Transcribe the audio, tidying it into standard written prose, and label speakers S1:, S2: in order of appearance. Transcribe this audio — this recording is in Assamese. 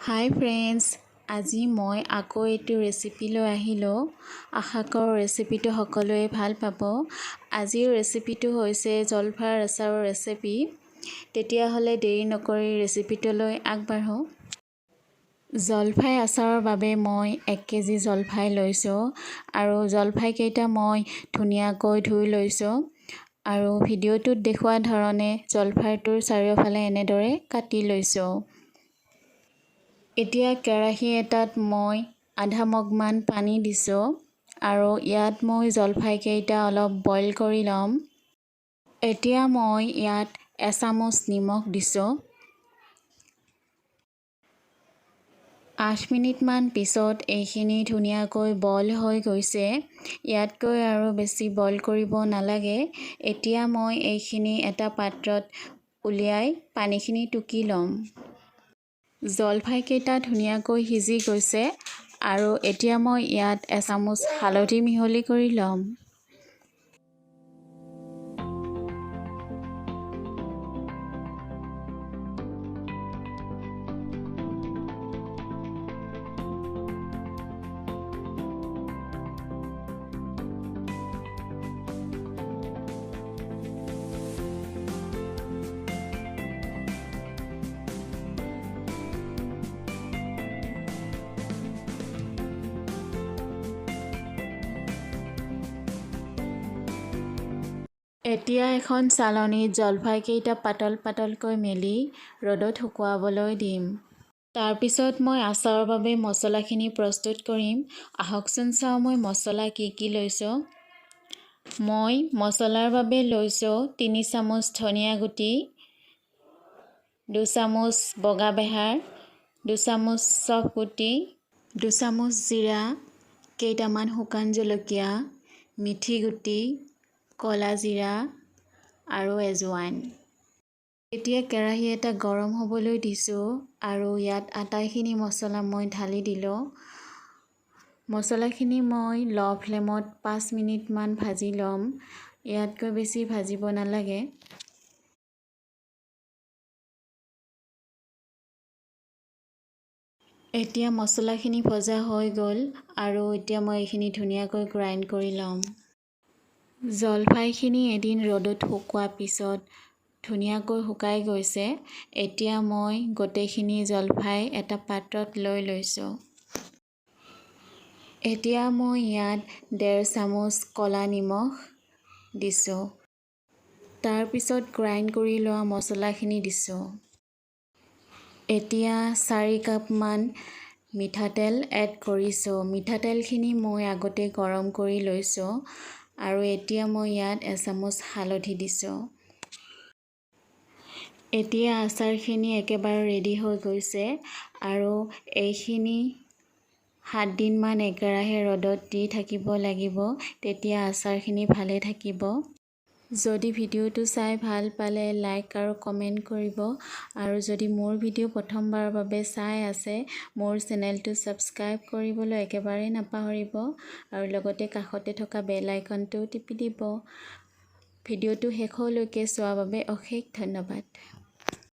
S1: হাই ফ্ৰেণ্ডছ, আজি মই আকৌ এইটো ৰেচিপি লৈ আহিলোঁ। আশা কৰোঁ ৰেচিপিটো সকলোৱে ভাল পাব। আজিৰ ৰেচিপিটো হৈছে জলফাইৰ আচাৰৰ ৰেচিপি। তেতিয়াহ'লে দেৰি নকৰি ৰেচিপিটোলৈ আগবাঢ়োঁ। জলফাই আচাৰৰ বাবে মই 1 কেজি জলফাই লৈছোঁ আৰু জলফাইকেইটা মই ধুনীয়াকৈ ধুই লৈছোঁ আৰু ভিডিঅ'টোত দেখুওৱা ধৰণে জলফাইটোৰ চাৰিওফালে এনেদৰে কাটি লৈছোঁ। এতিয়া কেৰাহী এটাত মই আধা মগমান পানী দিছোঁ আৰু ইয়াত মই জলফাইকেইটা অলপ বইল কৰি ল'ম। এতিয়া মই ইয়াত এচামুচ নিমখ দিছোঁ। 8 মিনিটমান পিছত এইখিনি ধুনীয়াকৈ বইল হৈ গৈছে। ইয়াতকৈ আৰু বেছি বইল কৰিব নালাগে। এতিয়া মই এইখিনি এটা পাত্ৰত উলিয়াই পানীখিনি টুকি ল'ম। জলফাইকেইটা ধুনীয়াকৈ সিজি গৈছে আৰু এতিয়া মই ইয়াত এচামুচ হালধি মিহলি কৰি ল'ম। এতিয়া এখন চালনীত জলফাইকেইটা পাতল পাতলকৈ মেলি ৰ'দত শুকুৱাবলৈ দিম। তাৰপিছত মই আচাৰৰ বাবে মছলাখিনি প্ৰস্তুত কৰিম। আহকচোন চাওঁ মই মছলা কি লৈছোঁ। মই মছলাৰ বাবে লৈছোঁ 3 চামুচ ধনিয়া গুটি, 2 চামুচ বগা বেহাৰ, 2 চামুচ চফ গুটি, 2 চামুচ জিৰা, কেইটামান শুকান জলকীয়া, মিঠি গুটি, ক'লা জিৰা আৰু এজৱাইন। এতিয়া কেৰাহী এটা গৰম হ'বলৈ দিছোঁ আৰু ইয়াত আটাইখিনি মছলা মই ঢালি দিলোঁ। মছলাখিনি মই ল' ফ্লেমত 5 মিনিটমান ভাজি ল'ম। ইয়াতকৈ বেছি ভাজিব নালাগে। এতিয়া মছলাখিনি ভজা হৈ গ'ল আৰু এতিয়া মই এইখিনি ধুনীয়াকৈ গ্ৰাইণ্ড কৰি ল'ম। জলফাইখিনি এদিন ৰ'দত শুকোৱাৰ পিছত ধুনীয়াকৈ শুকাই গৈছে। এতিয়া মই গোটেইখিনি জলফাই এটা পাত্ৰত লৈ লৈছোঁ। এতিয়া মই ইয়াত 1.5 চামুচ ক'লা নিমখ দিছোঁ। তাৰপিছত গ্ৰাইণ্ড কৰি লোৱা মছলাখিনি দিছোঁ। এতিয়া 4 কাপমান মিঠাতেল এড কৰিছোঁ। মিঠাতেলখিনি মই আগতে গৰম কৰি লৈছোঁ আৰু এতিয়া মই ইয়াত এচামুচ হালধি দিছোঁ। এতিয়া আচাৰখিনি একেবাৰে ৰেডি হৈ গৈছে আৰু এইখিনি 7 দিনমান একেৰাহে ৰ'দত দি থাকিব লাগিব। তেতিয়া আচাৰখিনি ভালে থাকিব। যদি ভিডিঅ'টো চাই ভাল পালে লাইক আৰু কমেণ্ট কৰিব আৰু যদি মোৰ ভিডিঅ' প্ৰথমবাৰৰ বাবে চাই আছে মোৰ চেনেলটো ছাবস্ক্ৰাইব কৰিবলৈ একেবাৰে নাপাহৰিব আৰু লগতে কাষতে থকা বেল আইকনটো টিপি দিব। ভিডিঅ'টো শেষলৈকে চোৱাৰ বাবে অশেষ ধন্যবাদ।